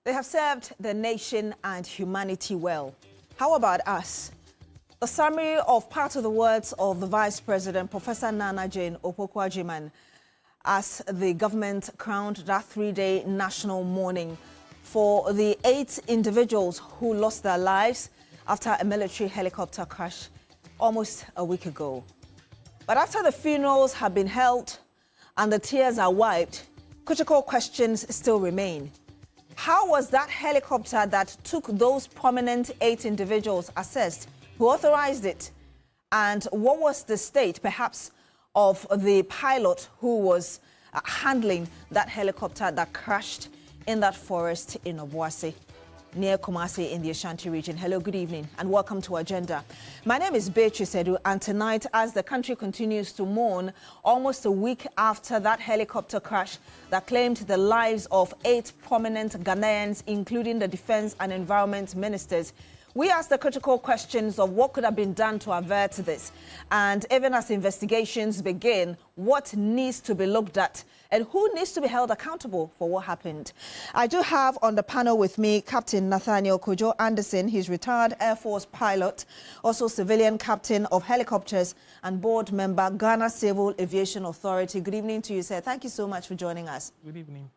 They have served the nation and humanity well. How about us? A summary of part of the words of the Vice President, Professor Nana Jane Opoku-Agyeman, as the government crowned that three-day national mourning for the 8 individuals who lost their lives after a military helicopter crash almost a week ago. But after the funerals have been held and the tears are wiped, critical questions still remain. How was that helicopter that took those prominent 8 individuals assessed? Who authorized it? And what was the state, perhaps, of the pilot who was handling that helicopter that crashed in that forest in Obuasi, near Kumasi in the Ashanti region? Hello, good evening, and welcome to Agenda. My name is Beatrice Adu, and tonight, as the country continues to mourn almost a week after that helicopter crash that claimed the lives of 8 prominent Ghanaians, including the defense and environment ministers, we ask the critical questions of what could have been done to avert this. And even as investigations begin, what needs to be looked at and who needs to be held accountable for what happened. I do have on the panel with me Captain Nathaniel Kojo Anderson. He's retired Air Force pilot, also civilian captain of helicopters and board member, Ghana Civil Aviation Authority. Good evening to you, sir. Thank you so much for joining us. Good evening.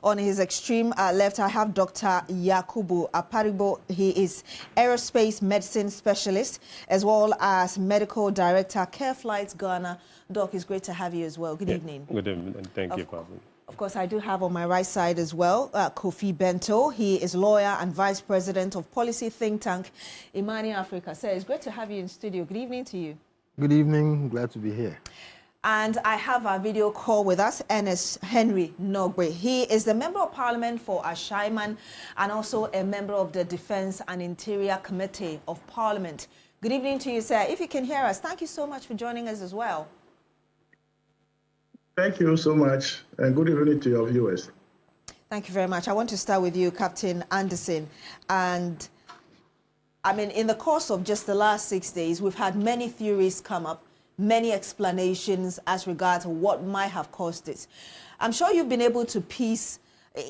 On his extreme left, I have Dr. Yakubu Aparibo. He is aerospace medicine specialist as well as medical director, Care Flights Ghana. Doc, it's great to have you as well. Good evening. Good evening, and thank you for having me. Of course, I do have on my right side as well, Kofi Bento. He is lawyer and vice president of policy think tank, Imani Africa. Sir, it's great to have you in studio. Good evening to you. Good evening. Glad to be here. And I have our video call with us, Ernest Henry Nogbe. He is the Member of Parliament for Ashaiman and also a member of the Defense and Interior Committee of Parliament. Good evening to you, sir. If you can hear us, thank you so much for joining us as well. Thank you so much, and good evening to your viewers. Thank you very much. I want to start with you, Captain Anderson. And I mean, in the course of just the last 6 days, we've had many theories come up, many explanations as regards what might have caused it. I'm sure you've been able to piece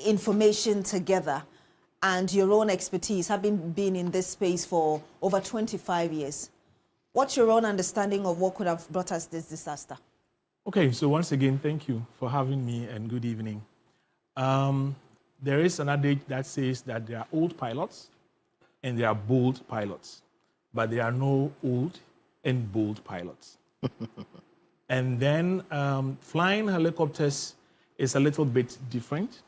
information together, and your own expertise have been in this space for over 25 years. What's your own understanding of what could have brought us this disaster? Okay, so once again, thank you for having me and good evening. There is an adage that says that there are old pilots and there are bold pilots, but there are no old and bold pilots. And then flying helicopters is a little bit different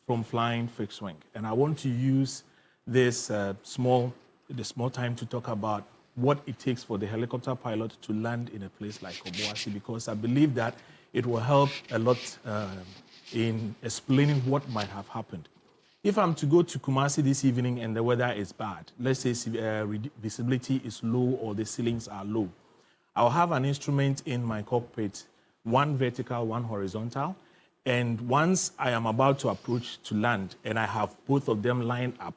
from flying fixed wing. And I want to use this small time to talk about what it takes for the helicopter pilot to land in a place like Obuasi, because I believe that it will help a lot in explaining what might have happened. If I'm to go to Kumasi this evening and the weather is bad, let's say visibility is low or the ceilings are low, I'll have an instrument in my cockpit, one vertical, one horizontal, and once I am about to approach to land and I have both of them lined up,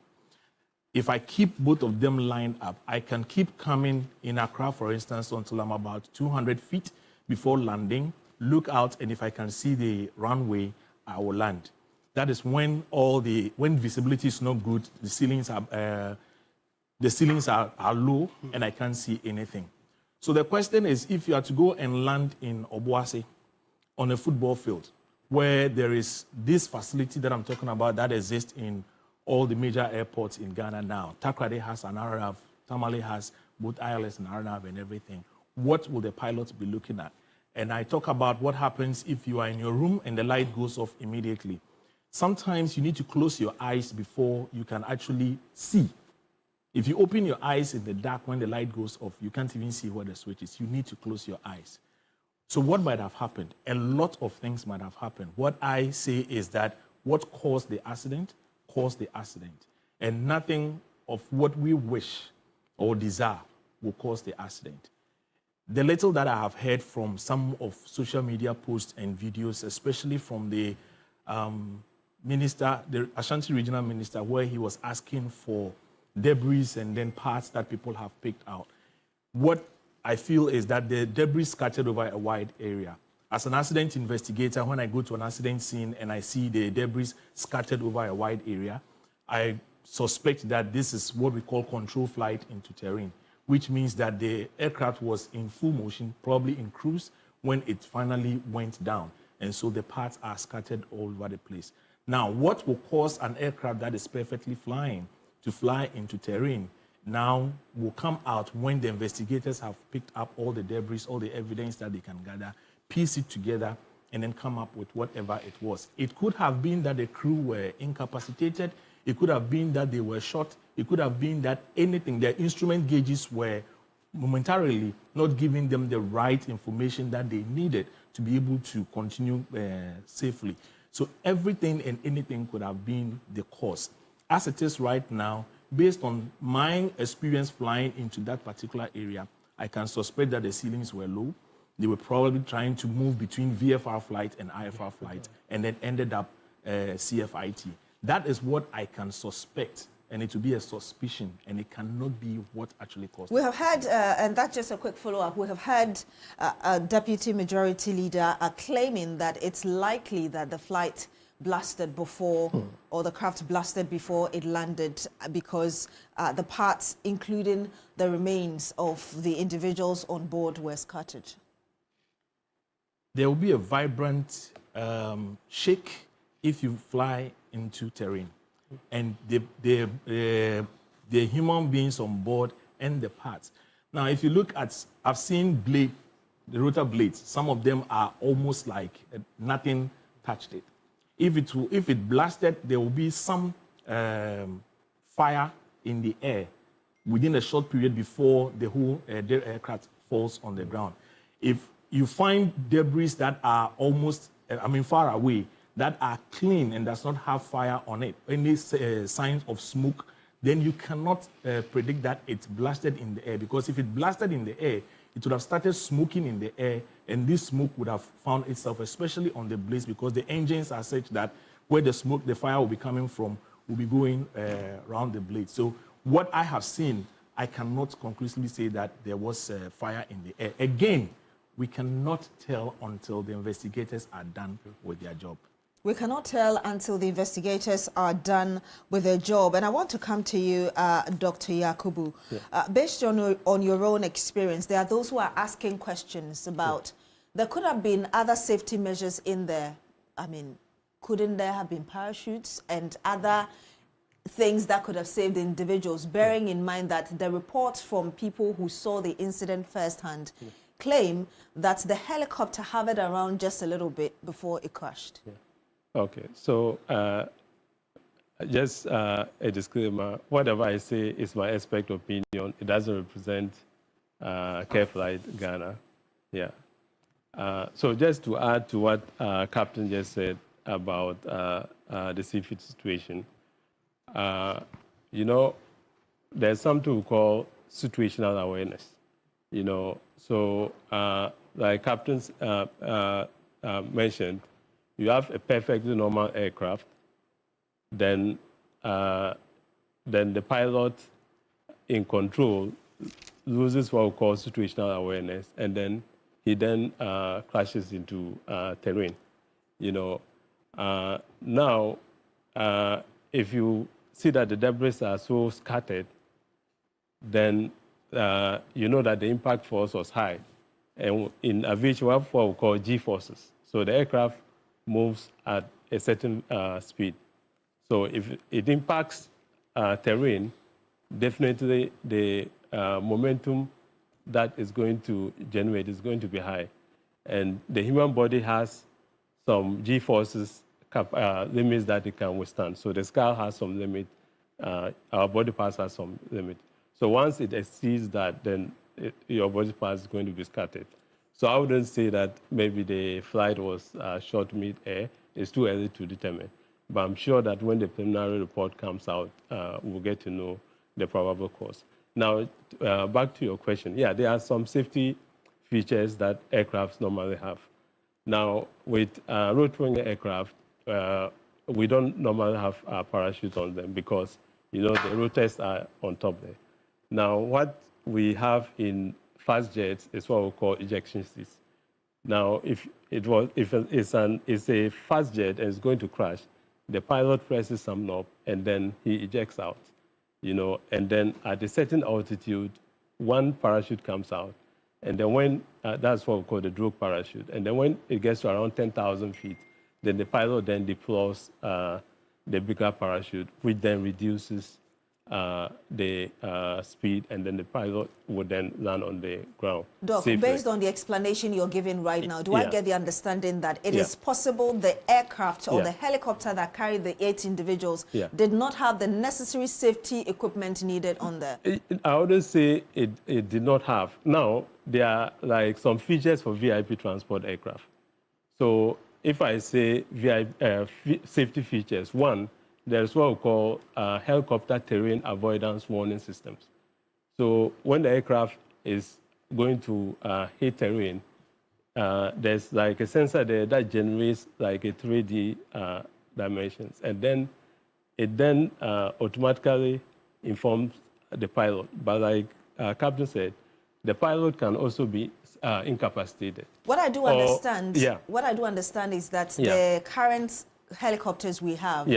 if I keep both of them lined up, I can keep coming in Accra, for instance, until I'm about 200 feet before landing, look out, and if I can see the runway, I will land. That is when when visibility is not good, the ceilings are low, and I can't see anything. So the question is, if you are to go and land in Obuasi on a football field, where there is this facility that I'm talking about that exists in all the major airports in Ghana now, Takoradi has an RNAV, Tamale has both ILS and RNAV and everything, what will the pilots be looking at? And I talk about what happens if you are in your room and the light goes off immediately. Sometimes you need to close your eyes before you can actually see. If you open your eyes in the dark when the light goes off, you can't even see where the switch is. You need to close your eyes. So what might have happened? A lot of things might have happened. What I say is that what caused the accident, and nothing of what we wish or desire will cause the accident. The little that I have heard from some of social media posts and videos, especially from the minister, the Ashanti regional minister, where he was asking for debris and then parts that people have picked out. What I feel is that the debris scattered over a wide area. As an accident investigator, when I go to an accident scene and I see the debris scattered over a wide area, I suspect that this is what we call control flight into terrain, which means that the aircraft was in full motion, probably in cruise, when it finally went down. And so the parts are scattered all over the place. Now, what will cause an aircraft that is perfectly flying to fly into terrain now will come out when the investigators have picked up all the debris, all the evidence that they can gather, piece it together, and then come up with whatever it was. It could have been that the crew were incapacitated. It could have been that they were shot. It could have been that anything, their instrument gauges were momentarily not giving them the right information that they needed to be able to continue safely. So everything and anything could have been the cause. As it is right now, based on my experience flying into that particular area, I can suspect that the ceilings were low. They were probably trying to move between VFR flight and IFR flight, and then ended up CFIT. That is what I can suspect, and it will be a suspicion, and it cannot be what actually caused it. We have had, and that's just a quick follow-up, we have had a deputy majority leader claiming that it's likely that the flight blasted before, or the craft blasted before it landed, because the parts, including the remains of the individuals on board, were scattered. There will be a vibrant shake if you fly into terrain. And the human beings on board and the parts. Now, if you look at, I've seen the rotor blades. Some of them are almost like nothing touched it. If it blasted, there will be some fire in the air within a short period before the whole aircraft falls on the ground. If you find debris that are almost, far away, that are clean and does not have fire on it, any signs of smoke, then you cannot predict that it's blasted in the air, because if it blasted in the air, it would have started smoking in the air, and this smoke would have found itself, especially on the blades, because the engines are such that where the smoke, the fire will be coming from, will be going around the blade. So what I have seen, I cannot conclusively say that there was fire in the air. Again, we cannot tell until the investigators are done with their job. We cannot tell until the investigators are done with their job. And I want to come to you, Dr. Yakubu. Yeah. Based on your own experience, there are those who are asking questions about, there could have been other safety measures in there. Couldn't there have been parachutes and other things that could have saved the individuals, bearing in mind that the reports from people who saw the incident firsthand claim that the helicopter hovered around just a little bit before it crashed? Okay, so just a disclaimer, whatever I say is my expert opinion. It doesn't represent CFIT Ghana. Yeah. So just to add to what Captain just said about the CFIT situation, there's something we call situational awareness. So like Captain's mentioned, you have a perfectly normal aircraft, then the pilot in control loses what we call situational awareness, and then he crashes into terrain. Now, if you see that the debris are so scattered, then you know that the impact force was high. And in aviation, we have what we call G-forces. So the aircraft moves at a certain speed. So if it impacts terrain, definitely the momentum that is going to generate is going to be high. And the human body has some G-forces limits that it can withstand. So the skull has some limit, our body parts have some limit. So once it exceeds that, then your body parts is going to be scattered. So I wouldn't say that maybe the flight was short mid-air. It's too early to determine. But I'm sure that when the preliminary report comes out, we'll get to know the probable cause. Now, back to your question. Yeah, there are some safety features that aircrafts normally have. Now, with rotary aircraft, we don't normally have a parachute on them because, the rotors are on top there. Now, what we have in fast jets is what we call ejection seats. Now, if it's a fast jet and it's going to crash, the pilot presses some knob, and then he ejects out, and then at a certain altitude, one parachute comes out, and then when, that's what we call the drogue parachute, and then when it gets to around 10,000 feet, then the pilot then deploys the bigger parachute, which then reduces the speed, and then the pilot would then land on the ground. Doc, safely. based on the explanation you're giving right now, do I get the understanding that it is possible the aircraft or the helicopter that carried the 8 individuals did not have the necessary safety equipment needed on there? I wouldn't say it did not have. Now, there are like some features for VIP transport aircraft. So if I say safety features, one, there's what we call helicopter terrain avoidance warning systems. So when the aircraft is going to hit terrain, there's like a sensor there that generates like a 3D dimensions. And then it then automatically informs the pilot. But like Captain said, the pilot can also be incapacitated. What I do understand, what I do understand is that the current helicopters we have,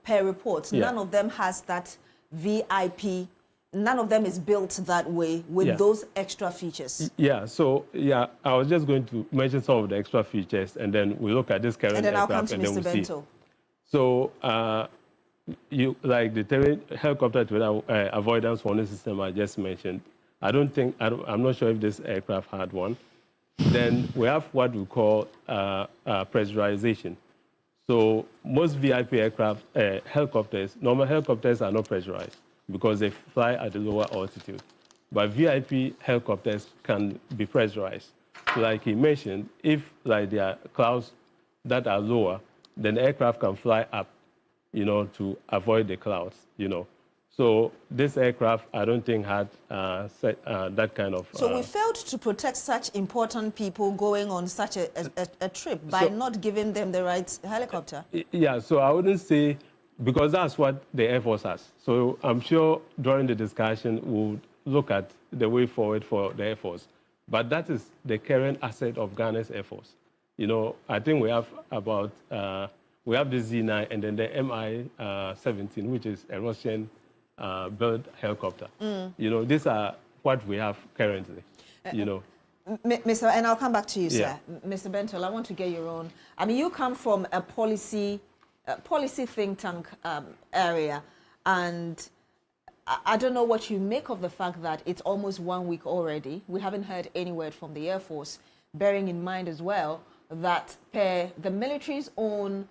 per report, none of them has that VIP, none of them is built that way with those extra features. So I was just going to mention some of the extra features, and then we look at this current and then aircraft, I'll come to and then Mr. we'll Bento. See. So you like the terrain helicopter terrain avoidance warning system I just mentioned. I'm not sure if this aircraft had one. Then we have what we call pressurization. So most VIP aircraft, helicopters, normal helicopters are not pressurized because they fly at a lower altitude. But VIP helicopters can be pressurized. So like he mentioned, if like there are clouds that are lower, then the aircraft can fly up, to avoid the clouds, So this aircraft, I don't think had that kind of... So we failed to protect such important people going on such a trip by not giving them the right helicopter. So I wouldn't say, because that's what the Air Force has. So I'm sure during the discussion, we'll look at the way forward for the Air Force. But that is the current asset of Ghana's Air Force. I think we have about, we have the Z9 and then the Mi-17, which is a Russian built helicopter. These are what we have currently, Mr. And I'll come back to you, sir. Mr. Bento, I want to get your own. I mean, you come from a policy think tank area, and I don't know what you make of the fact that it's almost 1 week already. We haven't heard any word from the Air Force, bearing in mind as well that per the military's own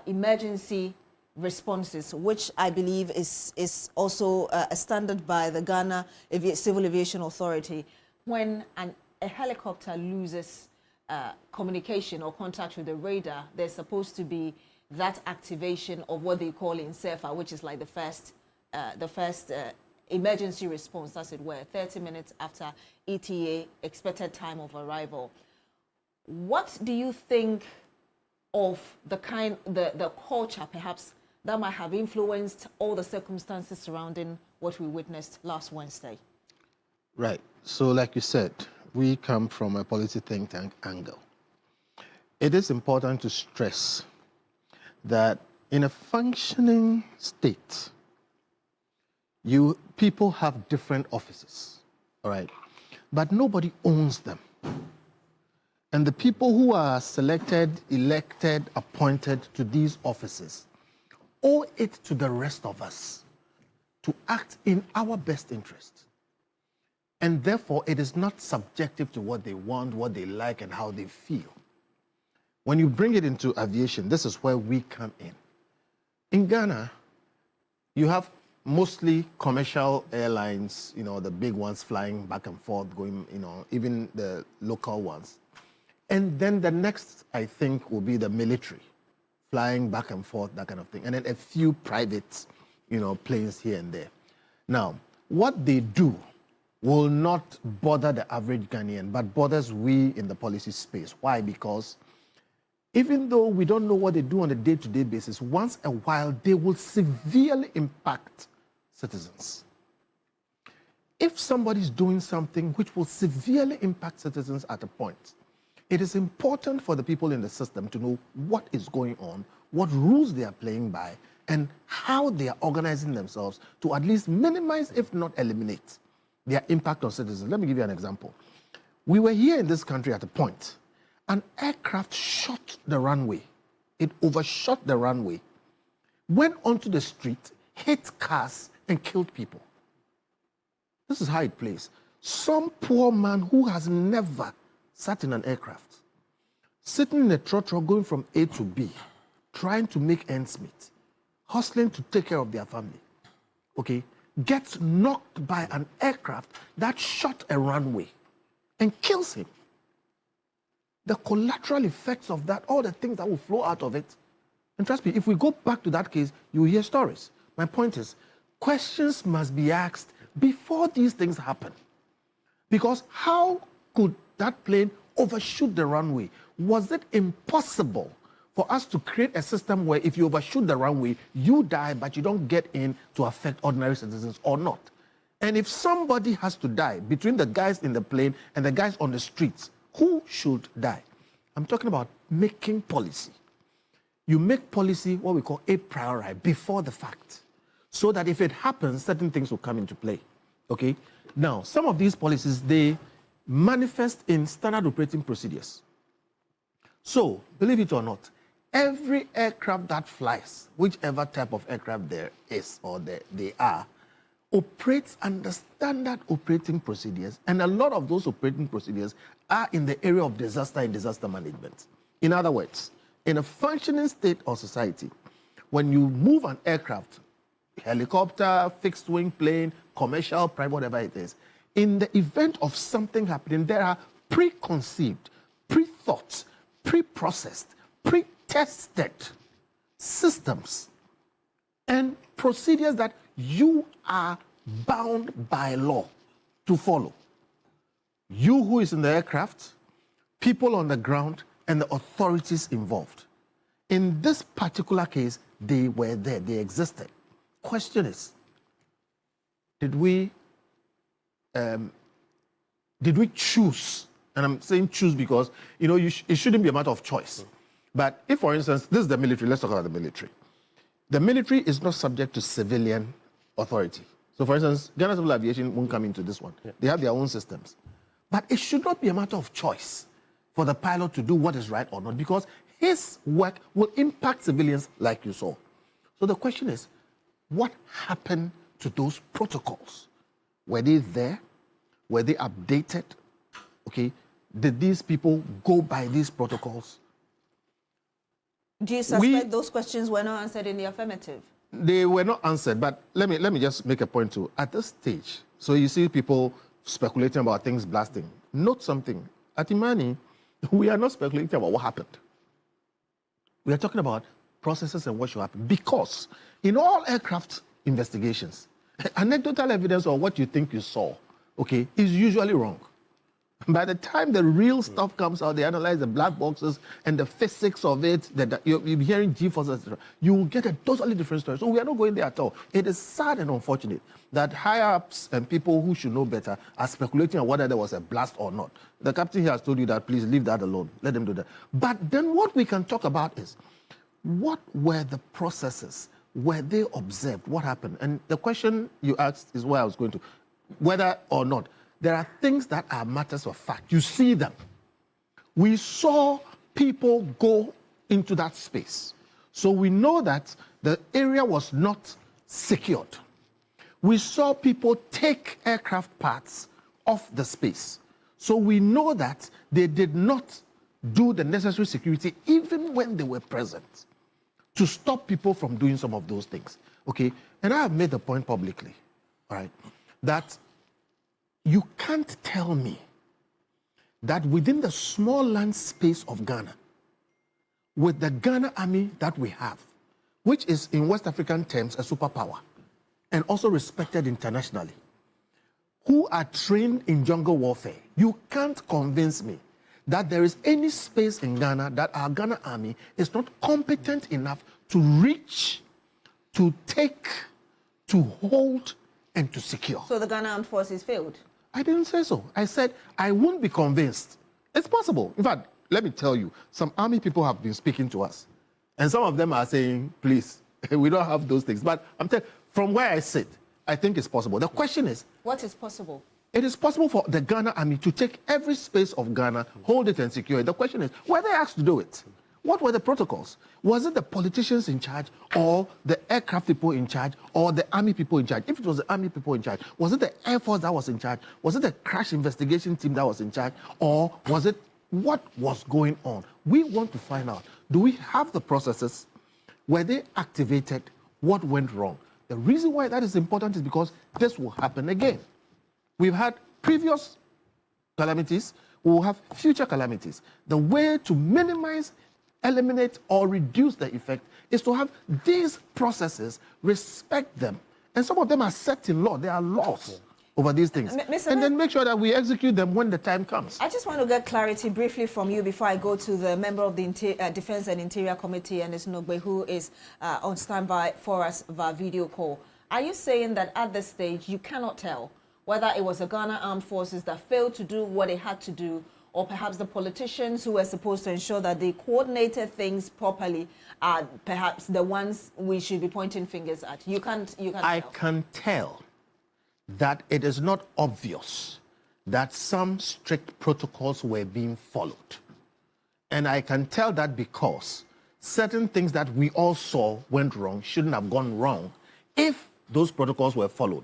emergency responses, which I believe is also a standard by the Ghana Civil Aviation Authority. When a helicopter loses communication or contact with the radar, there's supposed to be that activation of what they call in CFIT, which is like the first emergency response, as it were, 30 minutes after ETA, expected time of arrival. What do you think of the culture, perhaps, that might have influenced all the circumstances surrounding what we witnessed last Wednesday? Right. So like you said, we come from a policy think tank angle. It is important to stress that in a functioning state, people have different offices, all right? But nobody owns them. And the people who are selected, elected, appointed to these offices owe it to the rest of us to act in our best interest. And therefore, it is not subjective to what they want, what they like, and how they feel. When you bring it into aviation, this is where we come in. In Ghana, you have mostly commercial airlines, the big ones flying back and forth, going, even the local ones. And then the next, I think, will be the military, flying back and forth, that kind of thing. And then a few private, planes here and there. Now, what they do will not bother the average Ghanaian, but bothers we in the policy space. Why? Because even though we don't know what they do on a day-to-day basis, once a while, they will severely impact citizens. If somebody's doing something which will severely impact citizens at a point, it is important for the people in the system to know what is going on, what rules they are playing by, and how they are organizing themselves to at least minimize, if not eliminate, their impact on citizens. Let me give you an example. We were here in this country at a point. An aircraft shot the runway. It overshot the runway, went onto the street, hit cars, and killed people. This is how it plays. Some poor man who has never sat in an aircraft, sitting in a trotro going from A to B, trying to make ends meet, hustling to take care of their family, okay, gets knocked by an aircraft that shot a runway and kills him. The collateral effects of that, all the things that will flow out of it, and trust me, if we go back to that case, you will hear stories. My point is, questions must be asked before these things happen. Because how could that plane overshoot the runway? Was it impossible for us to create a system where if you overshoot the runway, you die, but you don't get in to affect ordinary citizens or not? And if somebody has to die between the guys in the plane and the guys on the streets, who should die? I'm talking about making policy. You make policy what we call a priori, before the fact, so that if it happens, certain things will come into play, okay? Now, some of these policies, they manifest in standard operating procedures. So, believe it or not, every aircraft that flies, whichever type of aircraft there is or they are, operates under standard operating procedures, and a lot of those operating procedures are in the area of disaster and disaster management. In other words, in a functioning state or society, when you move an aircraft, helicopter, fixed wing plane, commercial, private, whatever it is, in the event of something happening, there are preconceived, pre-thought, pre-processed, pre-tested systems and procedures that you are bound by law to follow. You who is in the aircraft, people on the ground, and the authorities involved. In this particular case, they were there, they existed. Question is, did we choose? And I'm saying choose because, you know, it shouldn't be a matter of choice. But if, for instance, this is the military, let's talk about the military. The military is not subject to civilian authority. So, for instance, Ghana Civil Aviation won't come into this one. Yeah. They have their own systems. But it should not be a matter of choice for the pilot to do what is right or not, because his work will impact civilians like you saw. So the question is, what happened to those protocols? Were they there? Were they updated? Okay, did these people go by these protocols? Do you suspect those questions were not answered in the affirmative? They were not answered, but let me just make a point too. At this stage, so you see people speculating about things blasting. Note something. At Imani, we are not speculating about what happened. We are talking about processes and what should happen. Because in all aircraft investigations, anecdotal evidence or what you think you saw, okay, is usually wrong. By the time the real stuff comes out, they analyze the black boxes and the physics of it, you'll be hearing G-forces, etc. You will get a totally different story. So we are not going there at all. It is sad and unfortunate that higher-ups and people who should know better are speculating on whether there was a blast or not. The captain here has told you that, please leave that alone. Let them do that. But then what we can talk about is, what were the processes? Were they observed? What happened? And the question you asked is where I was going to. Whether or not. There are things that are matters of fact. You see them. We saw people go into that space. So we know that the area was not secured. We saw people take aircraft parts off the space. So we know that they did not do the necessary security even when they were present to stop people from doing some of those things. Okay? And I have made the point publicly, all right, that you can't tell me that within the small land space of Ghana, with the Ghana army that we have, which is in West African terms a superpower, and also respected internationally, who are trained in jungle warfare, you can't convince me that there is any space in Ghana that our Ghana army is not competent enough to reach, to take, to hold, and to secure. So the Ghana Armed Forces failed? I didn't say so. I said I wouldn't be convinced. It's possible. In fact, let me tell you, some army people have been speaking to us. And some of them are saying, please, we don't have those things. But I'm telling you, from where I sit, I think it's possible. The question is, what is possible? It is possible for the Ghana Army to take every space of Ghana, hold it and secure it. The question is, were they asked to do it? What were the protocols? Was it the politicians in charge, or the aircraft people in charge, or the army people in charge? If it was the army people in charge, was it the Air Force that was in charge? Was it the crash investigation team that was in charge? Or was it, what was going on? We want to find out, do we have the processes? Were they activated? What went wrong? The reason why that is important is because this will happen again. We've had previous calamities, we will have future calamities. The way to minimize, eliminate, or reduce the effect is to have these processes, respect them. And some of them are set in law. There are laws over these things. And then make sure that we execute them when the time comes. I just want to get clarity briefly from you before I go to the member of the Defense and Interior Committee, and Nogbe, who is on standby for us via video call. Are you saying that at this stage you cannot tell whether it was the Ghana Armed Forces that failed to do what they had to do, or perhaps the politicians who were supposed to ensure that they coordinated things properly are perhaps the ones we should be pointing fingers at? You can't I tell. can tell that it is not obvious that some strict protocols were being followed. And I can tell that because certain things that we all saw went wrong shouldn't have gone wrong if those protocols were followed.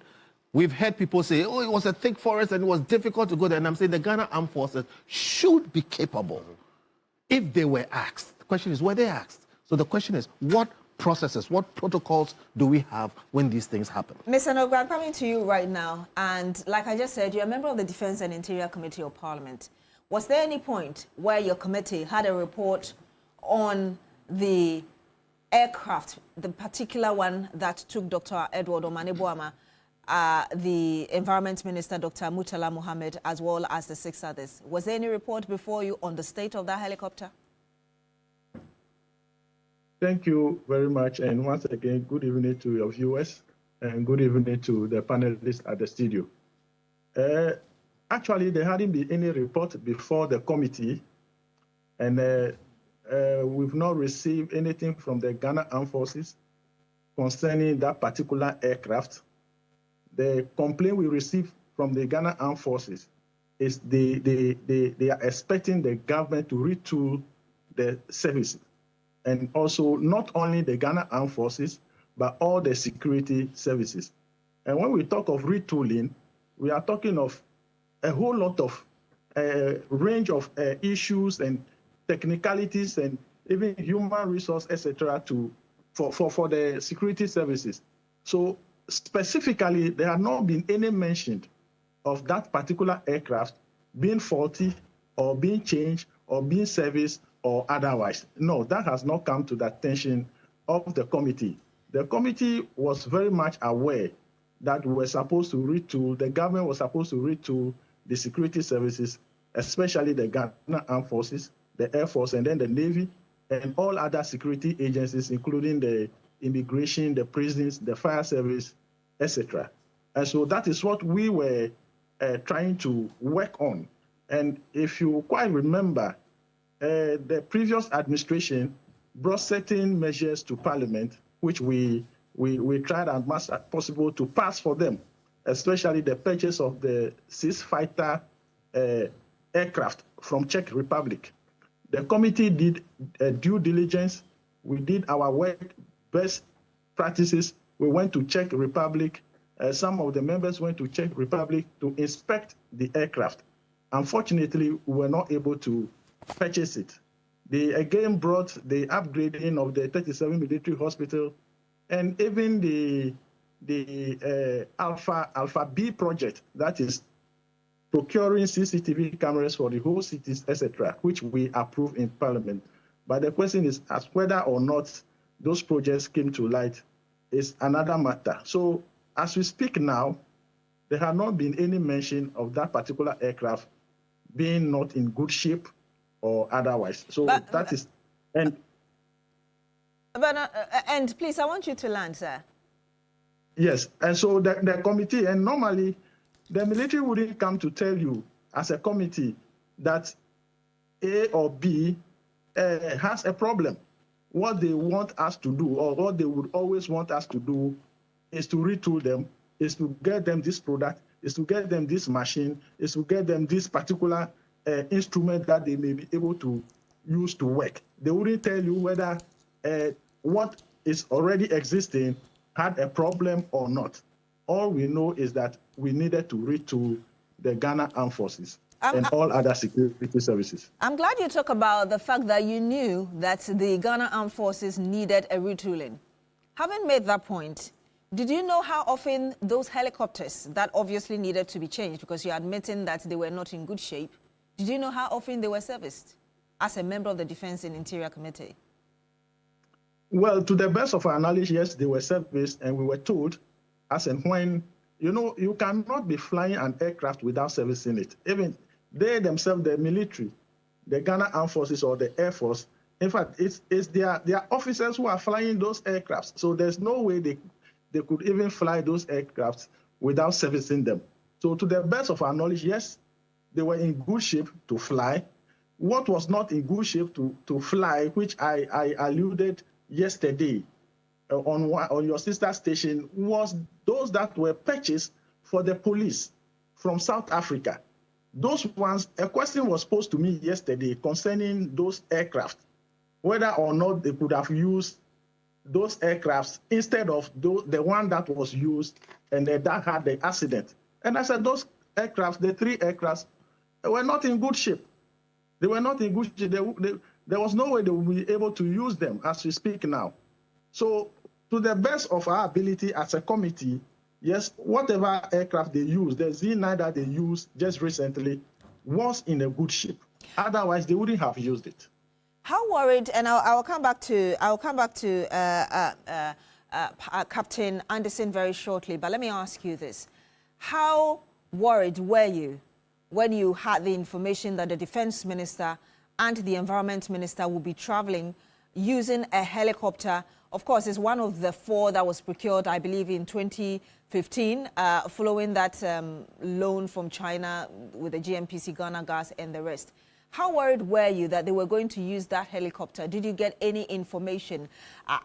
We've heard people say, oh, it was a thick forest and it was difficult to go there. And I'm saying the Ghana Armed Forces should be capable if they were asked. The question is, were they asked? So the question is, what processes, what protocols do we have when these things happen? Mr. Nogbe, I'm coming to you right now. And like I just said, you're a member of the Defense and Interior Committee of Parliament. Was there any point where your committee had a report on the aircraft, the particular one that took Dr. Edward Omane-Boamah, the Environment Minister, Dr. Murtala Mohammed, as well as the 6 others? Was there any report before you on the state of that helicopter? Thank you very much. And once again, good evening to your viewers and good evening to the panelists at the studio. Actually, there hadn't been any report before the committee, and we've not received anything from the Ghana Armed Forces concerning that particular aircraft. The complaint we received from the Ghana Armed Forces is they are expecting the government to retool the services. And also not only the Ghana Armed Forces, but all the security services. And when we talk of retooling, we are talking of a whole lot of range of issues and technicalities and even human resource, etc., for the security services. So specifically, there have not been any mention of that particular aircraft being faulty or being changed or being serviced or otherwise. No, that has not come to the attention of the committee. The committee was very much aware that we were supposed to retool, the government was supposed to retool the security services, especially the Ghana Armed Forces, the Air Force, and then the Navy, and all other security agencies, including the immigration, the prisons, the fire service, etc. And so that is what we were trying to work on. And if you quite remember, the previous administration brought certain measures to Parliament, which we tried as much as possible to pass for them, especially the purchase of the 6 fighter aircraft from Czech Republic. The committee did due diligence. We did our work, best practices. We went to Czech Republic. Some of the members went to Czech Republic to inspect the aircraft. Unfortunately, we were not able to purchase it. They again brought the upgrading of the 37 military hospital, and even the Alpha B project, that is procuring CCTV cameras for the whole cities, etc., which we approve in Parliament. But the question is as whether or not those projects came to light is another matter. So as we speak now, there have not been any mention of that particular aircraft being not in good shape or otherwise. So that is, and please, I want you to land, sir. Yes, and so the committee, and normally the military wouldn't come to tell you as a committee that A or B has a problem. what they want us to do, or what they would always want us to do, is to retool them, is to get them this product, is to get them this machine, is to get them this particular instrument that they may be able to use to work. They wouldn't tell you whether what is already existing had a problem or not. All we know is that we needed to retool the Ghana Armed Forces and all other security services. I'm glad you talk about the fact that you knew that the Ghana Armed Forces needed a retooling. Having made that point, did you know how often those helicopters that obviously needed to be changed, because you're admitting that they were not in good shape, did you know how often they were serviced as a member of the Defense and Interior Committee? Well, to the best of our knowledge, yes, they were serviced, and we were told, as and when, you know, you cannot be flying an aircraft without servicing it. Even they themselves, the military, the Ghana Armed Forces or the Air Force, in fact, it's their officers who are flying those aircrafts. So there's no way they could even fly those aircrafts without servicing them. So to the best of our knowledge, yes, they were in good shape to fly. What was not in good shape to fly, which I alluded yesterday on your sister station, was those that were purchased for the police from South Africa. Those ones, a question was posed to me yesterday concerning those aircraft, whether or not they could have used those aircrafts instead of the one that was used and that had the accident. And I said those aircraft, the 3 aircrafts, were not in good shape. They were not in good shape. There was no way they would be able to use them as we speak now. So to the best of our ability as a committee, yes, whatever aircraft they used, the Z9 that they used just recently was in a good shape. Otherwise, they wouldn't have used it. How worried? And I'll come back to Captain Anderson very shortly. But let me ask you this: how worried were you when you had the information that the Defense Minister and the Environment Minister will be traveling using a helicopter? Of course, it's one of the 4 that was procured, I believe, in 2015, following that loan from China with the GMPC, Ghana Gas, and the rest. How worried were you that they were going to use that helicopter? Did you get any information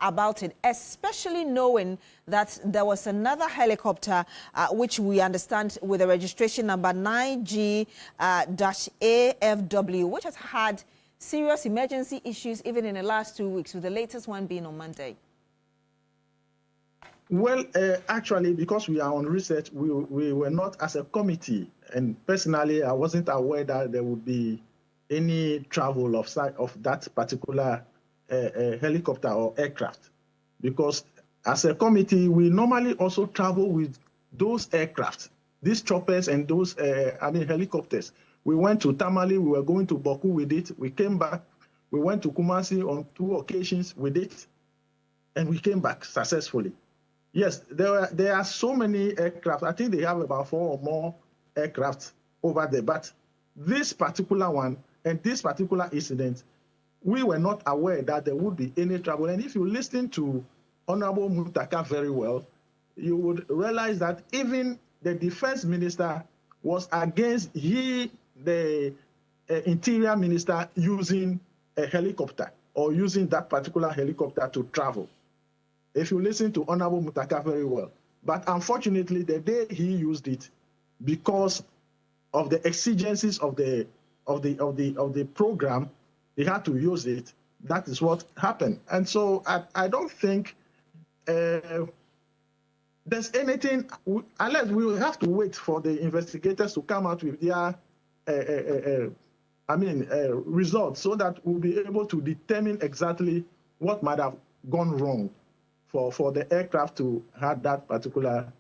about it, especially knowing that there was another helicopter, which we understand with the registration number 9G-AFW, which has had serious emergency issues even in the last 2 weeks, with the latest one being on Monday? Well, actually, because we are on research, we were not as a committee, and personally, I wasn't aware that there would be any travel of that particular helicopter or aircraft, because as a committee, we normally also travel with those aircraft, these choppers and those helicopters. We went to Tamale, we were going to Boku with it, we came back, we went to Kumasi on 2 occasions with it, and we came back successfully. Yes, there are so many aircraft. I think they have about 4 or more aircraft over there, but this particular one and this particular incident, we were not aware that there would be any trouble. And if you listen to Honorable Mutaka very well, you would realize that even the Defense Minister was against the Interior Minister using a helicopter or using that particular helicopter to travel. If you listen to Honorable Mutaka very well. But unfortunately, the day he used it, because of the exigencies of the program, they had to use it. That is what happened. And so I don't think there's anything, unless we will have to wait for the investigators to come out with their results, so that we'll be able to determine exactly what might have gone wrong for the aircraft to have that particular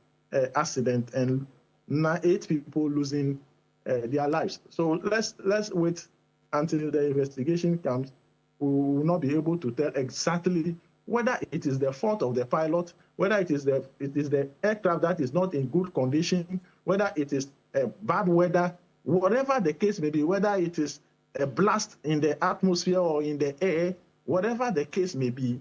accident and 8 people losing their lives. So let's wait until the investigation comes. We will not be able to tell exactly whether it is the fault of the pilot, whether it is the aircraft that is not in good condition, whether it is bad weather, whatever the case may be, whether it is a blast in the atmosphere or in the air, whatever the case may be.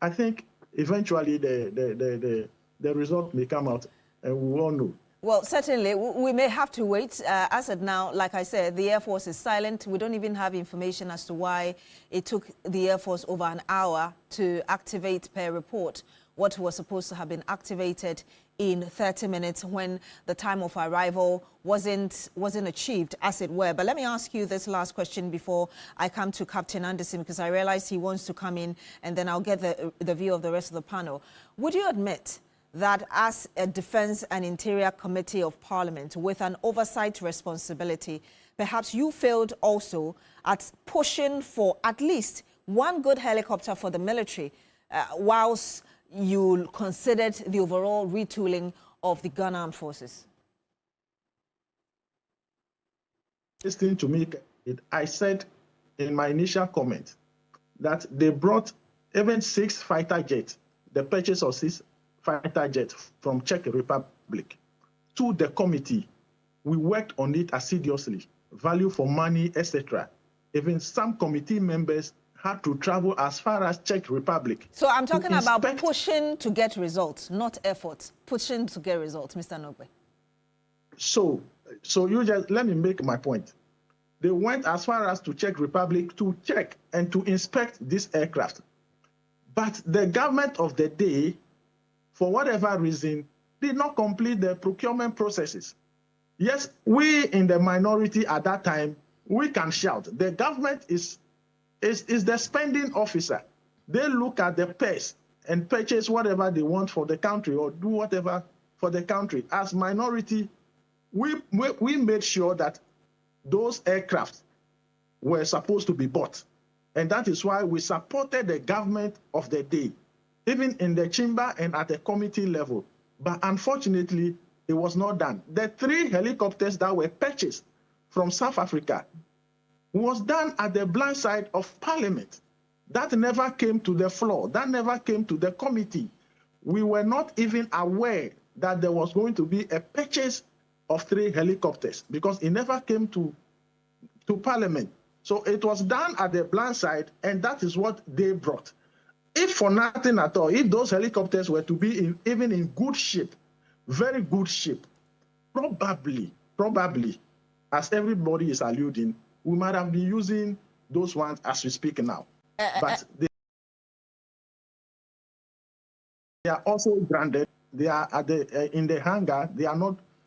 I think eventually the result may come out, and we all know. Well, certainly, we may have to wait. As of now, like I said, the Air Force is silent. We don't even have information as to why it took the Air Force over an hour to activate per report what was supposed to have been activated in 30 minutes when the time of arrival wasn't achieved, as it were. But let me ask you this last question before I come to Captain Anderson, because I realize he wants to come in, and then I'll get the view of the rest of the panel. Would you admit that as a Defense and Interior Committee of Parliament with an oversight responsibility, perhaps you failed also at pushing for at least one good helicopter for the military, whilst you considered the overall retooling of the Ghana Armed Forces? Listening to me, I said in my initial comment that they brought even 6 fighter jets, the purchase of 6 fighter jets from Czech Republic to the committee. We worked on it assiduously, value for money, etc. Even some committee members had to travel as far as Czech Republic. So I'm talking about pushing to get results, not effort. Pushing to get results, Mr. Nogbe. So you just let me make my point. They went as far as to Czech Republic to check and to inspect this aircraft. But the government of the day, for whatever reason, did not complete the procurement processes. Yes, we in the minority at that time, we can shout. The government is the spending officer. They look at the purse and purchase whatever they want for the country or do whatever for the country. As minority, we made sure that those aircraft were supposed to be bought. And that is why we supported the government of the day, even in the chamber and at the committee level. But unfortunately, it was not done. The 3 helicopters that were purchased from South Africa was done at the blind side of Parliament. That never came to the floor. That never came to the committee. We were not even aware that there was going to be a purchase of 3 helicopters because it never came to Parliament. So it was done at the blind side, and that is what they brought. If for nothing at all, if those helicopters were to be even in good shape, very good shape, probably, as everybody is alluding, we might have been using those ones as we speak now. But they are also grounded. They are at in the hangar.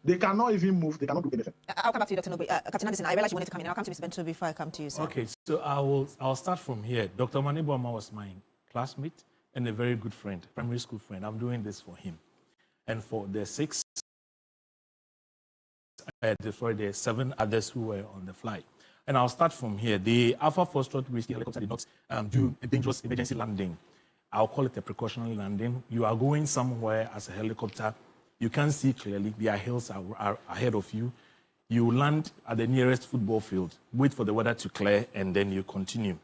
They cannot even move. They cannot do anything. I'll come back to you, Dr. Nobe. Captain Anderson, I realize you wanted to come in. I'll come to Ms. Bento before I come to you, sir. Okay, so I'll start from here. Dr. Maniboma was my classmate and a very good friend, primary school friend. I'm doing this for him. And for the 7 others who were on the flight. And I'll start from here. The Alpha Foxtrot Whiskey helicopter did not do a dangerous emergency landing. I'll call it a precautionary landing. You are going somewhere as a helicopter. You can't see clearly. There are hills are ahead of you. You land at the nearest football field, wait for the weather to clear, and then you continue.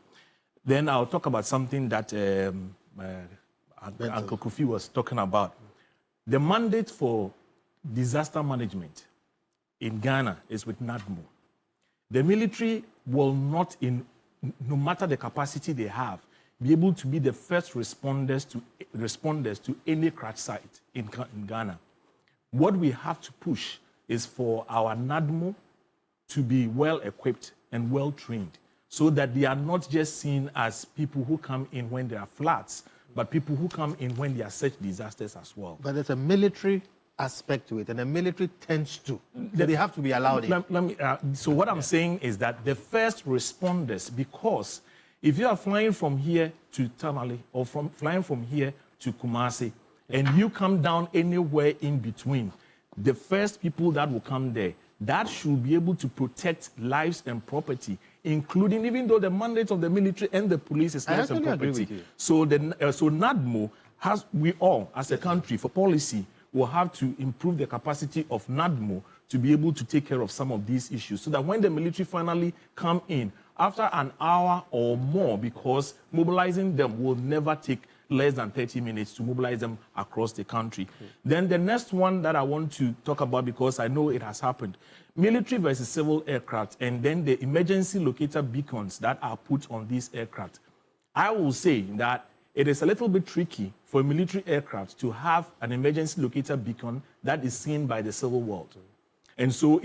Then I'll talk about something that Uncle Kofi was talking about. The mandate for disaster management in Ghana is with NADMO. The military will not, no matter the capacity they have, be able to be the first responders to any crash site in Ghana. What we have to push is for our NADMO to be well equipped and well trained, so that they are not just seen as people who come in when there are floods, but people who come in when there are such disasters as well. But there's a military aspect to it, and the military tends to. They have to be allowed in. So what I'm saying is that the first responders, because if you are flying from here to Tamale or flying from here to Kumasi, and you come down anywhere in between, the first people that will come there, that should be able to protect lives and property, including, even though the mandate of the military and the police is lives and property. So NADMO has, we all, as a country, for policy, will have to improve the capacity of NADMO to be able to take care of some of these issues, so that when the military finally come in, after an hour or more, because mobilizing them will never take less than 30 minutes to mobilize them across the country. Then the next one that I want to talk about, because I know it has happened, military versus civil aircraft, and then the emergency locator beacons that are put on these aircraft. I will say that it is a little bit tricky for a military aircraft to have an emergency locator beacon that is seen by the civil world. And so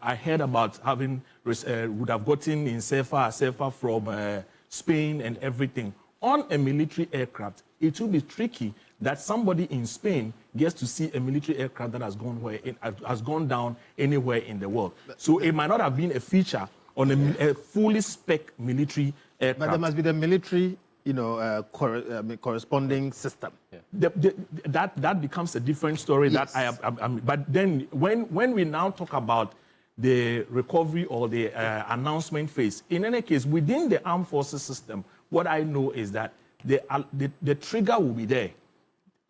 I heard about having, would have gotten in CFIT from Spain and everything. On a military aircraft, it will be tricky that somebody in Spain gets to see a military aircraft that has gone down anywhere in the world. So it might not have been a feature on a fully spec military aircraft. But there must be the military, corresponding system. Yeah. That becomes a different story. Yes. But then when we now talk about the recovery or the announcement phase, in any case, within the armed forces system, what I know is that the trigger will be there.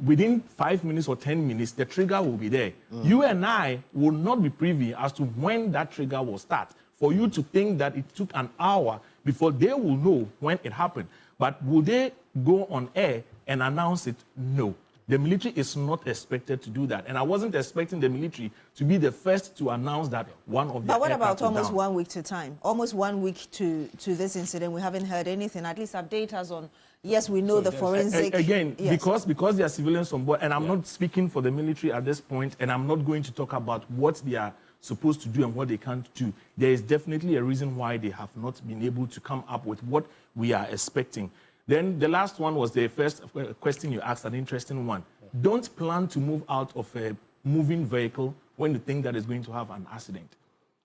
Within 5 minutes or 10 minutes, the trigger will be there. You and I will not be privy as to when that trigger will start. For you to think that it took an hour before they will know when it happened. But will they go on air and announce it? No. The military is not expected to do that. And I wasn't expecting the military to be the first to announce that one of the But what about almost 1 week to time? Almost 1 week to this incident, we haven't heard anything. At least update us on, yes, we know the forensic... Again, yes. because there are civilians on board, and I'm not speaking for the military at this point, and I'm not going to talk about what they are supposed to do and what they can't do. There is definitely a reason why they have not been able to come up with what we are expecting. Then the last one was the first question you asked, an interesting one. Don't plan to move out of a moving vehicle when you think that it's going to have an accident.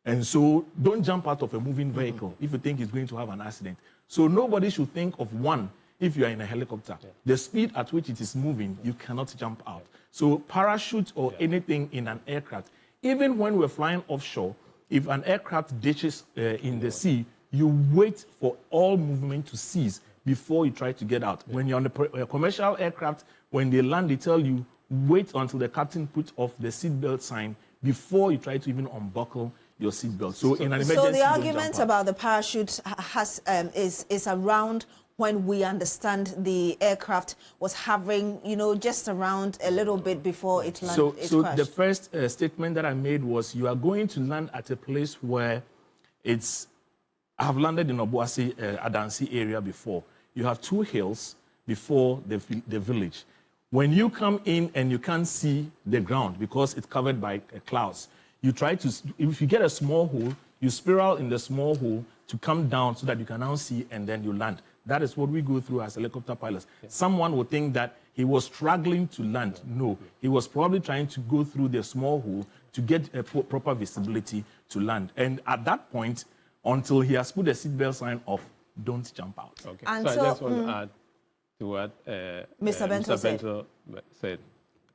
And so don't jump out of a moving vehicle if you think it's going to have an accident. So nobody should think of one if you are in a helicopter. The speed at which it is moving, you cannot jump out. So parachute or anything in an aircraft, even when we're flying offshore, if an aircraft ditches in the sea, you wait for all movement to cease before you try to get out. When you're on a commercial aircraft, when they land, they tell you, wait until the captain puts off the seatbelt sign before you try to even unbuckle your seatbelt. So in an emergency, so the argument about the parachute is around when we understand the aircraft was hovering, just around a little bit before it landed. So the first statement that I made was, you are going to land at a place where I have landed in Obuasi, Adansi area before. You have 2 hills before the village. When you come in and you can't see the ground because it's covered by clouds, you try to, if you get a small hole, you spiral in the small hole to come down so that you can now see and then you land. That is what we go through as helicopter pilots. Yeah. Someone would think that he was struggling to land. No, he was probably trying to go through the small hole to get a proper visibility to land. And at that point, until he has put the seatbelt sign off, don't jump out. Okay. And so I just want to add to what Mr. Bento said.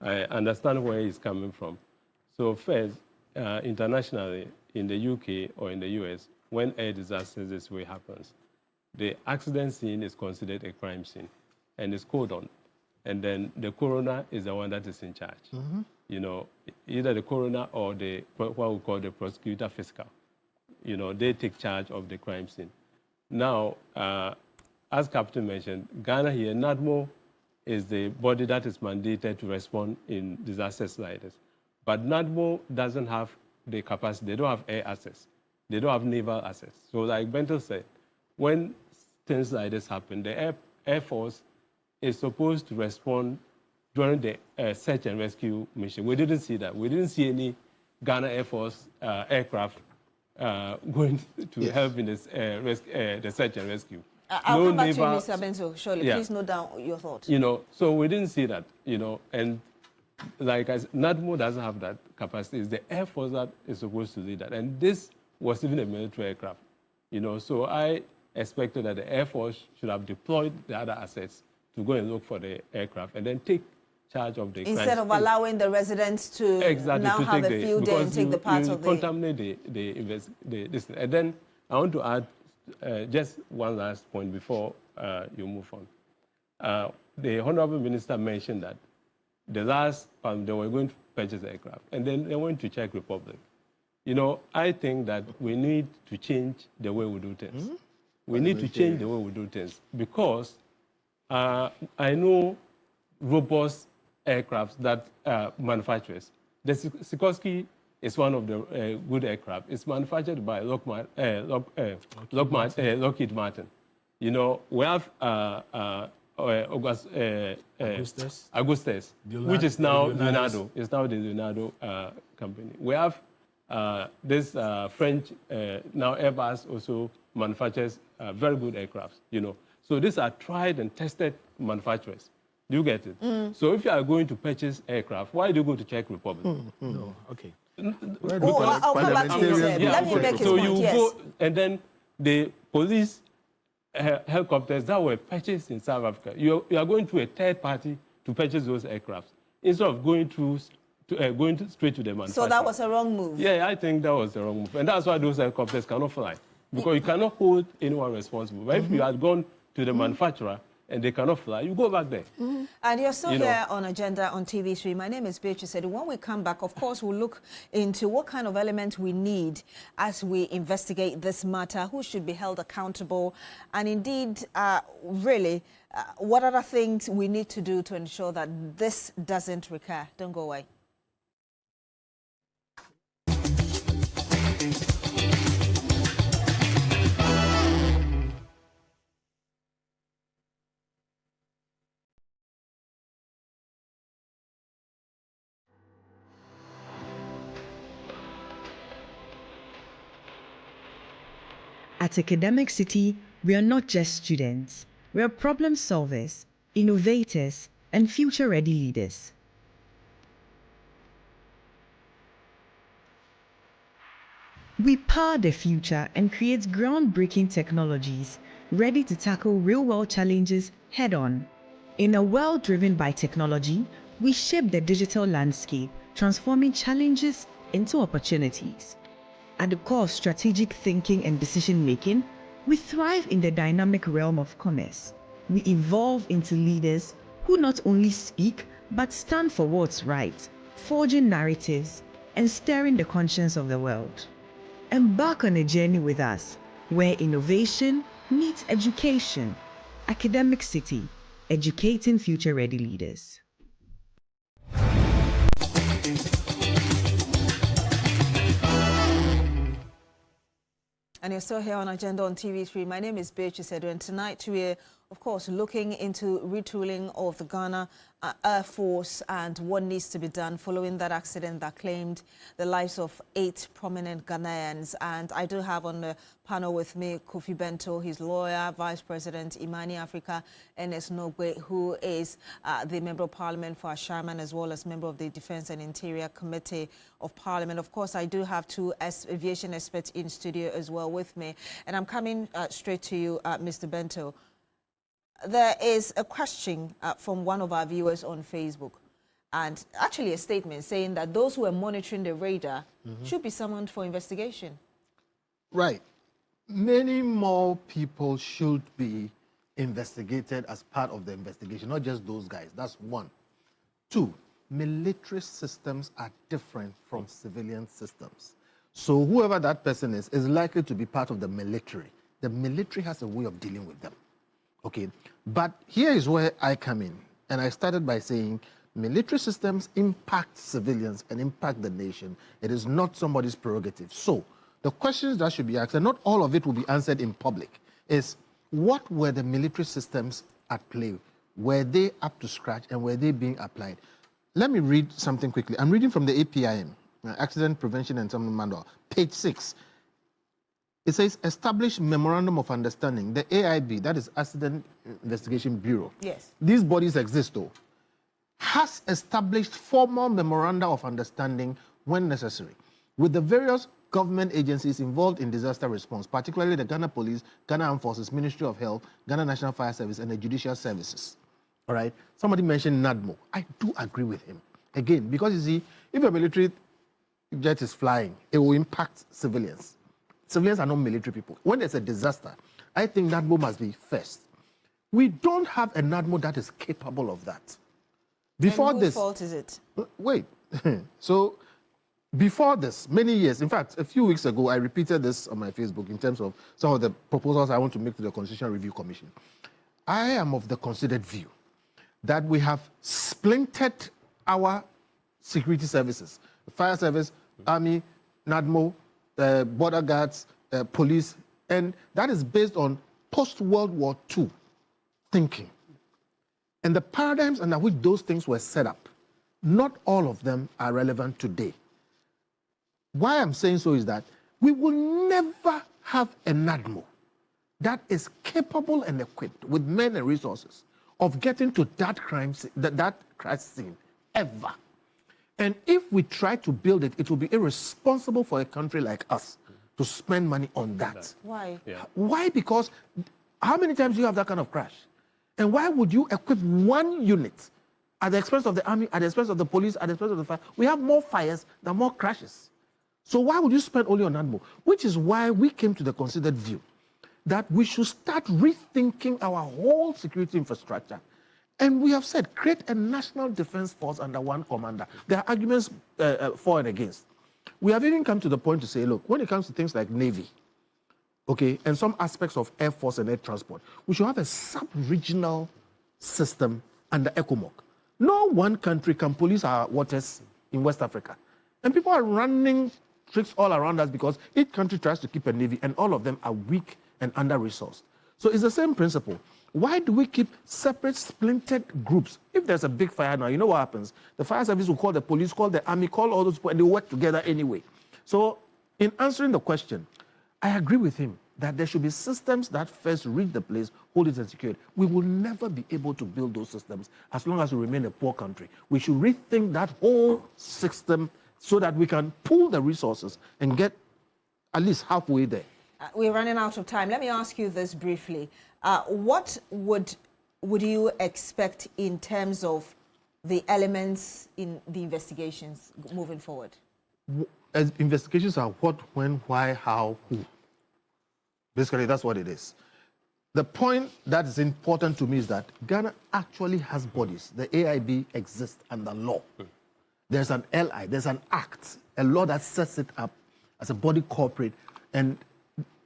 I understand where he's coming from. So first, internationally, in the UK or in the US, when air disasters this way happens, the accident scene is considered a crime scene and it's coded. And then the coroner is the one that is in charge. Either the coroner or what we call the prosecutor fiscal. They take charge of the crime scene. Now, as Captain mentioned, Ghana here, NADMO is the body that is mandated to respond in disasters like this. But NADMO doesn't have the capacity. They don't have air access. They don't have naval access. So like Bento said, when things like this happen, the Air Force is supposed to respond during the search and rescue mission. We didn't see that. We didn't see any Ghana Air Force aircraft going to help in this, the search and rescue. I'll come back to you, Mr. Bento. Surely, please note down your thoughts. So we didn't see that, and like I said, NADMO doesn't have that capacity. It's the Air Force that is supposed to do that. And this was even a military aircraft, so I expected that the Air Force should have deployed the other assets to go and look for the aircraft and then take charge of the instead of allowing the residents to now have a field day and take the part of the... contaminate this. And then I want to add just one last point before you move on. The Honorable Minister mentioned that the last time they were going to purchase the aircraft, and then they went to Czech Republic. I think that we need to change the way we do things. We need to change the way we do things because I know robust aircraft that manufacturers. The Sikorsky is one of the good aircraft. It's manufactured by Lockheed Martin. We have Augustus, which is now Leonardo. It's now the Leonardo company. We have this French, now Airbus also manufactures very good aircraft, you know. So these are tried and tested manufacturers. Do you get it? So if you are going to purchase aircraft, why do you go to Czech Republic? No, okay. I'll come back to you, sir. Yeah, Let me make his so point, you yes. go, and then the police helicopters that were purchased in South Africa, you are going to a third party to purchase those aircraft instead of going straight to the manufacturer. So that was a wrong move? Yeah, I think that was the wrong move. And that's why those helicopters cannot fly, because you cannot hold anyone responsible. But if you had gone to the manufacturer and they cannot fly, you go back there. And you're still here on Agenda on TV3. My name is Beatrice Adu. When we come back, of course, we'll look into what kind of elements we need as we investigate this matter, who should be held accountable, and indeed, really, what are the things we need to do to ensure that this doesn't recur. Don't go away. At Academic City, we are not just students. We are problem solvers, innovators, and future-ready leaders. We power the future and create groundbreaking technologies ready to tackle real-world challenges head-on. In a world driven by technology, we shape the digital landscape, transforming challenges into opportunities. At the core of strategic thinking and decision-making, we thrive in the dynamic realm of commerce. We evolve into leaders who not only speak, but stand for what's right, forging narratives and stirring the conscience of the world. Embark on a journey with us, where innovation meets education. Academic City, educating future-ready leaders. And you're still here on Agenda on TV3. My name is Beatrice Adu, and tonight we're, of course, looking into retooling of the Ghana Air Force and what needs to be done following that accident that claimed the lives of 8 prominent Ghanaians. And I do have on the panel with me Kofi Bento, his lawyer, Vice President Imani Africa, Ernest Nogbe, who is the Member of Parliament for Asharman, as well as member of the Defence and Interior Committee of Parliament. Of course, I do have 2 aviation experts in studio as well with me. And I'm coming straight to you, Mr. Bento. There is a question from one of our viewers on Facebook, and actually a statement saying that those who are monitoring the radar should be summoned for investigation. Right. Many more people should be investigated as part of the investigation, not just those guys. That's 1. 2, military systems are different from civilian systems. So whoever that person is likely to be part of the military. The military has a way of dealing with them. Okay, but here is where I come in. And I started by saying military systems impact civilians and impact the nation. It is not somebody's prerogative. So the questions that should be asked, and not all of it will be answered in public, is what were the military systems at play? Were they up to scratch and were they being applied? Let me read something quickly. I'm reading from the APIM, Accident Prevention and Settlement Manual, page 6. It says, establish memorandum of understanding. The AIB, that is Accident Investigation Bureau. Yes. These bodies exist, though. Has established formal memoranda of understanding when necessary with the various government agencies involved in disaster response, particularly the Ghana Police, Ghana Armed Forces, Ministry of Health, Ghana National Fire Service, and the Judicial Services. All right? Somebody mentioned NADMO. I do agree with him. Again, because you see, if a military jet is flying, it will impact civilians. Civilians are not military people. When there's a disaster, I think NADMO must be first. We don't have a NADMO that is capable of that. Before and whose fault is it? Wait. So, before this, many years, in fact, a few weeks ago, I repeated this on my Facebook in terms of some of the proposals I want to make to the Constitutional Review Commission. I am of the considered view that we have splintered our security services, fire service, army, NADMO, border guards, police, and that is based on post-World War II thinking. And the paradigms under which those things were set up, not all of them are relevant today. Why I'm saying so is that we will never have a NADMO that is capable and equipped with men and resources of getting to that crime scene ever. And if we try to build it, it will be irresponsible for a country like us to spend money on that. Why? Yeah. Why? Because how many times do you have that kind of crash? And why would you equip one unit at the expense of the army, at the expense of the police, at the expense of the fire? We have more fires than more crashes. So why would you spend only on NADMO? Which is why we came to the considered view that we should start rethinking our whole security infrastructure. And we have said, create a national defense force under one commander. There are arguments for and against. We have even come to the point to say, look, when it comes to things like Navy, okay, and some aspects of Air Force and air transport, we should have a sub-regional system under ECOMOG. No one country can police our waters in West Africa. And people are running tricks all around us because each country tries to keep a Navy, and all of them are weak and under-resourced. So it's the same principle. Why do we keep separate, splintered groups? If there's a big fire now, you know what happens? The fire service will call the police, call the army, call all those people, and they work together anyway. So in answering the question, I agree with him that there should be systems that first reach the place, hold it and secure it. We will never be able to build those systems as long as we remain a poor country. We should rethink that whole system so that we can pool the resources and get at least halfway there. We're running out of time. Let me ask you this briefly. What would you expect in terms of the elements in the investigations moving forward? Investigations are what, when, why, how, who. Basically, that's what it is. The point that is important to me is that Ghana actually has bodies. The AIB exists under law. There's an LI, there's an act, a law that sets it up as a body corporate. And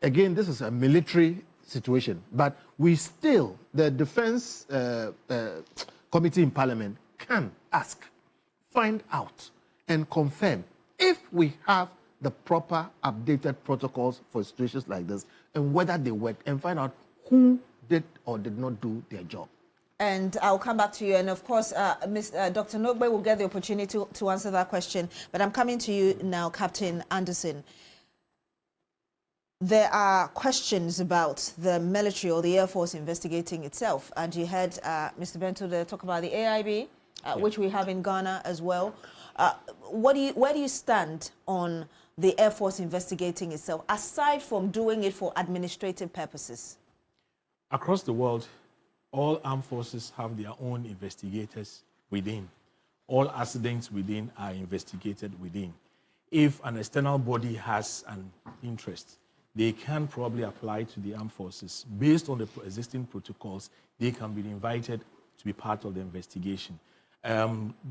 again, this is a military situation, but we still, the Defense Committee in Parliament can ask, find out, and confirm if we have the proper updated protocols for situations like this and whether they work, and find out who did or did not do their job. And I'll come back to you. And of course, Dr. Nogbe will get the opportunity to answer that question. But I'm coming to you now, Captain Anderson. There are questions about the military or the Air Force investigating itself. And you heard Mr. Bento there talk about the AIB, which we have in Ghana as well. Where do you stand on the Air Force investigating itself, aside from doing it for administrative purposes? Across the world, all armed forces have their own investigators within. All accidents within are investigated within. If an external body has an interest, they can probably apply to the armed forces. Based on the existing protocols, they can be invited to be part of the investigation.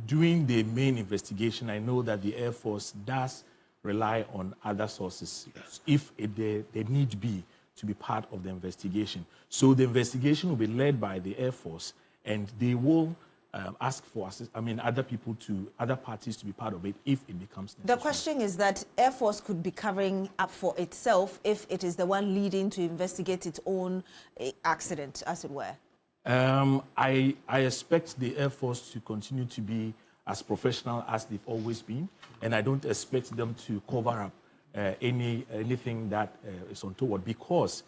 During the main investigation, I know that the Air Force does rely on other sources if they need be to be part of the investigation. So the investigation will be led by the Air Force, and they will ask for other parties to be part of it if it becomes necessary. The question is that Air Force could be covering up for itself if it is the one leading to investigate its own accident, as it were. I expect the Air Force to continue to be as professional as they've always been, and I don't expect them to cover up anything that is untoward, because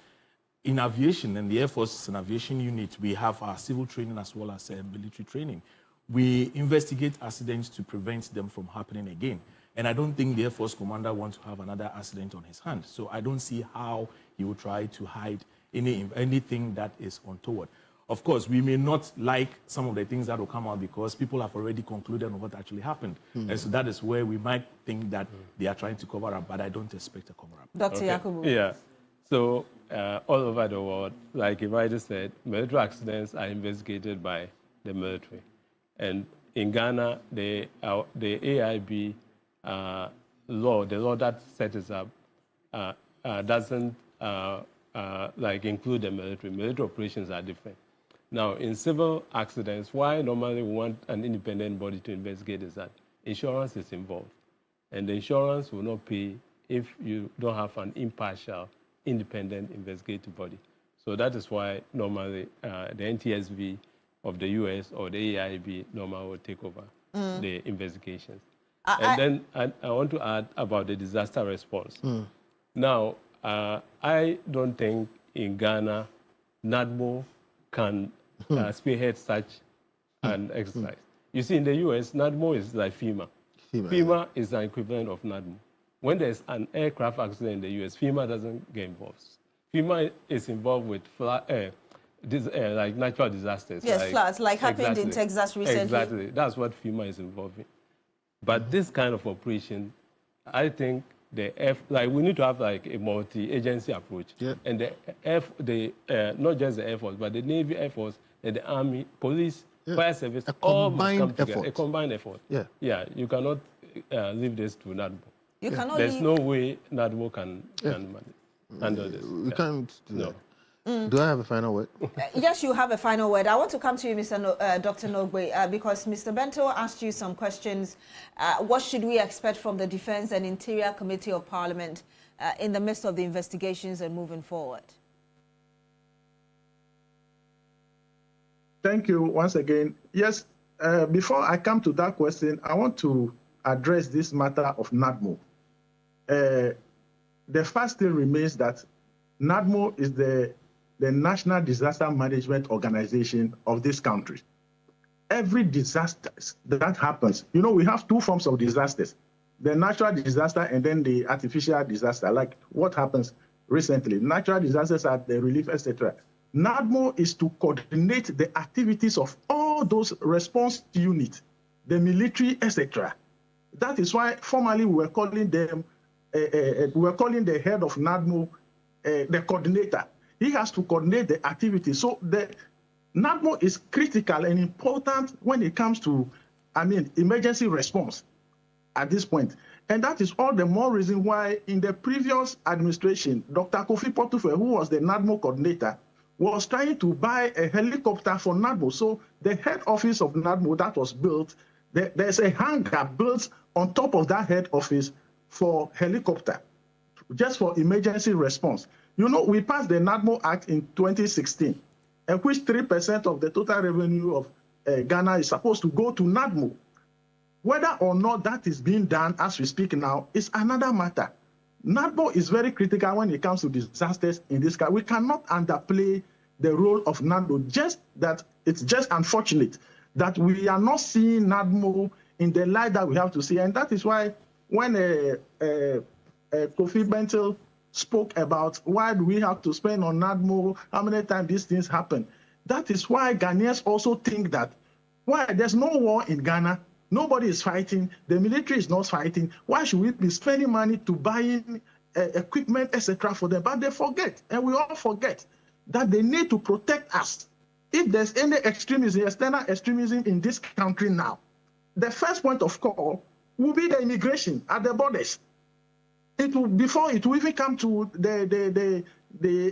in aviation, and the Air Force is an aviation unit, we have our civil training as well as military training. We investigate accidents to prevent them from happening again. And I don't think the Air Force commander wants to have another accident on his hands. So I don't see how he will try to hide anything that is untoward. Of course, we may not like some of the things that will come out because people have already concluded on what actually happened. And so that is where we might think that they are trying to cover up, but I don't expect a cover up. Dr. Yakubu. Yeah. So all over the world, like Ivida said, military accidents are investigated by the military. And in Ghana, the AIB law, the law that sets us up, doesn't include the military. Military operations are different. Now, in civil accidents, why normally we want an independent body to investigate is that insurance is involved. And the insurance will not pay if you don't have an impartial, independent investigative body. So that is why normally the NTSB of the US or the AIB normal will take over the investigations. And then I want to add about the disaster response. Now, I don't think in Ghana, NADMO can spearhead such an exercise. You see, in the US, NADMO is like FEMA. FEMA is an equivalent of NADMO. When there's an aircraft accident in the US, FEMA doesn't get involved. FEMA is involved with like natural disasters. Yes, floods, like happened in Texas recently. Exactly, that's what FEMA is involved in. But this kind of operation, I think we need to have like a multi-agency approach. Yeah. And not just the Air Force, but the Navy, Air Force, and the Army, police, fire service, all must come together. A combined effort. Yeah. Yeah, you cannot leave this to NADMO. There's no way NADMO can handle this. We can't do that. Do I have a final word? Yes, you have a final word. I want to come to you, Dr. Nogbe, because Mr. Bento asked you some questions. What should we expect from the Defense and Interior Committee of Parliament in the midst of the investigations and moving forward? Thank you once again. Yes, before I come to that question, I want to address this matter of NADMO. The fact still remains that NADMO is the National Disaster Management Organization of this country. Every disaster that happens, we have two forms of disasters, the natural disaster and then the artificial disaster, like what happens recently. Natural disasters are the relief, etc. NADMO is to coordinate the activities of all those response units, the military, etc. That is why formally we were calling them, we were calling the head of NADMO the coordinator. He has to coordinate the activity. So the NADMO is critical and important when it comes to, emergency response at this point. And that is all the more reason why in the previous administration, Dr. Kofi Portufe, who was the NADMO coordinator, was trying to buy a helicopter for NADMO. So the head office of NADMO that was built, there's a hangar built on top of that head office for helicopter, just for emergency response. We passed the NADMO Act in 2016, in which 3% of the total revenue of Ghana is supposed to go to NADMO. Whether or not that is being done as we speak now is another matter. NADMO is very critical when it comes to disasters in this country. We cannot underplay the role of NADMO. Just that it's just unfortunate that we are not seeing NADMO in the light that we have to see. And that is why when Kofi Bento spoke about why do we have to spend on NADMO, how many times these things happen. That is why Ghanaians also think that, why there's no war in Ghana, nobody is fighting, the military is not fighting, why should we be spending money to buying equipment, etc. for them? But they forget, and we all forget, that they need to protect us. If there's any extremism, external extremism in this country now, the first point of call will be the immigration at the borders. Before it will even come to the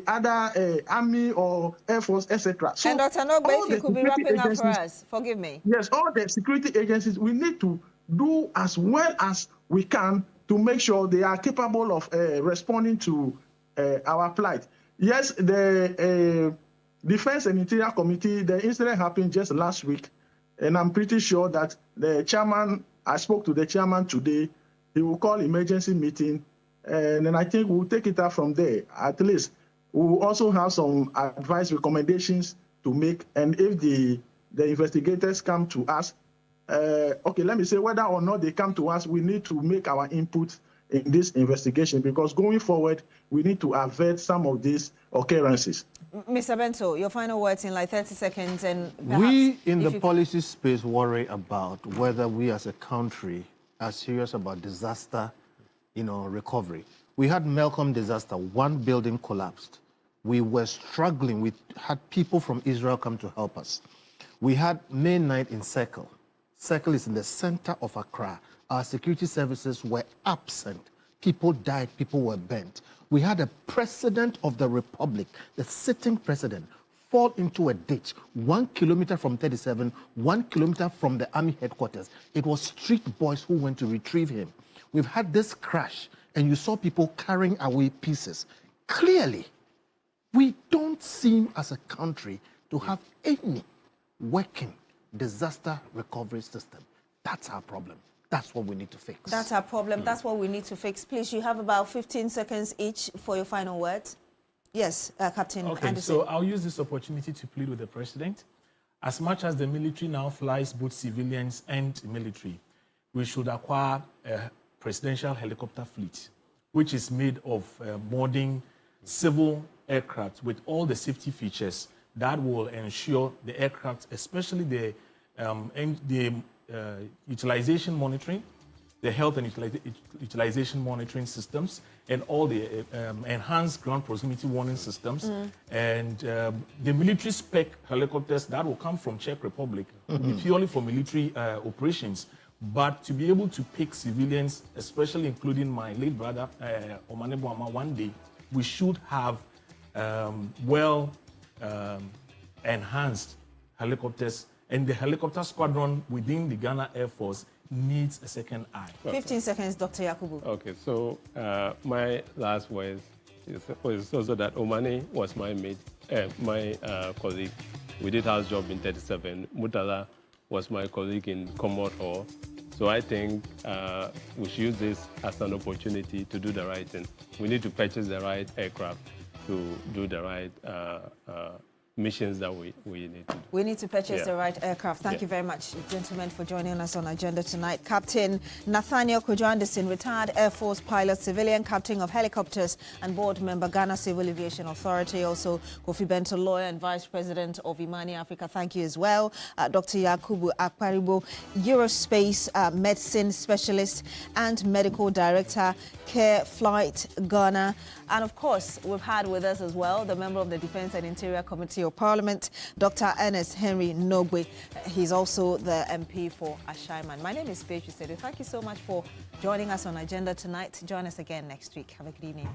other army or air force, etc. So and Dr. Nogbe, if you could be wrapping up for us, forgive me. Yes, all the security agencies, we need to do as well as we can to make sure they are capable of responding to our plight. Yes, the Defense and Interior Committee, the incident happened just last week, and I'm pretty sure that the chairman, I spoke to the chairman today, he will call emergency meeting, and then I think we'll take it up from there. At least we'll also have some advice, recommendations to make, and if the investigators come to us, okay, let me say whether or not they come to us, we need to make our input in this investigation, because going forward, we need to avert some of these occurrences. Mr. Bento, your final words in like 30 seconds. And we in the policy space worry about whether we as a country are serious about disaster, recovery. We had Malcolm disaster, one building collapsed. We were struggling. We had people from Israel come to help us. We had May 9th in Circle. Circle is in the center of Accra. Our security services were absent. People died, people were burnt. We had a president of the republic, the sitting president, fall into a ditch 1 kilometer from 37, 1 kilometer from the army headquarters. It was street boys who went to retrieve him. We've had this crash, and you saw people carrying away pieces. Clearly, we don't seem as a country to have any working disaster recovery system. That's our problem. That's what we need to fix. That's our problem. That's what we need to fix. Please, you have about 15 seconds each for your final words. Yes, Captain Anderson. So I'll use this opportunity to plead with the President. As much as the military now flies both civilians and military, we should acquire a presidential helicopter fleet, which is made of modern civil aircraft with all the safety features that will ensure the aircraft, especially the utilization monitoring, the health and utilization monitoring systems, and all the enhanced ground proximity warning systems. And the military spec helicopters that will come from Czech Republic will be purely for military operations. But to be able to pick civilians, especially including my late brother, Omane Boama, one day, we should have enhanced helicopters, and the helicopter squadron within the Ghana Air Force needs a second eye. 15 seconds, Dr. Yakubu. Okay, so my last words is also that Omane was my mate, my colleague. We did house job in 37. Mutala was my colleague in Commodore Hall. So I think we should use this as an opportunity to do the right thing. We need to purchase the right aircraft to do the right missions that we need to do. We need to purchase the right aircraft. Thank you very much, gentlemen, for joining us on Agenda tonight. Captain Nathaniel Kojo Anderson, retired Air Force pilot, civilian captain of helicopters, and board member, Ghana Civil Aviation Authority. Also, Kofi Bento, lawyer and vice president of Imani Africa. Thank you as well. Dr. Yakubu Akparibo, Aerospace medicine specialist and medical director, Care Flight Ghana. And of course, we've had with us as well the member of the Defense and Interior Committee of Parliament, Dr. Ernest Henry Nogbe. He's also the MP for Ashaiman. My name is Beatrice Adu. Thank you so much for joining us on Agenda tonight. Join us again next week. Have a good evening.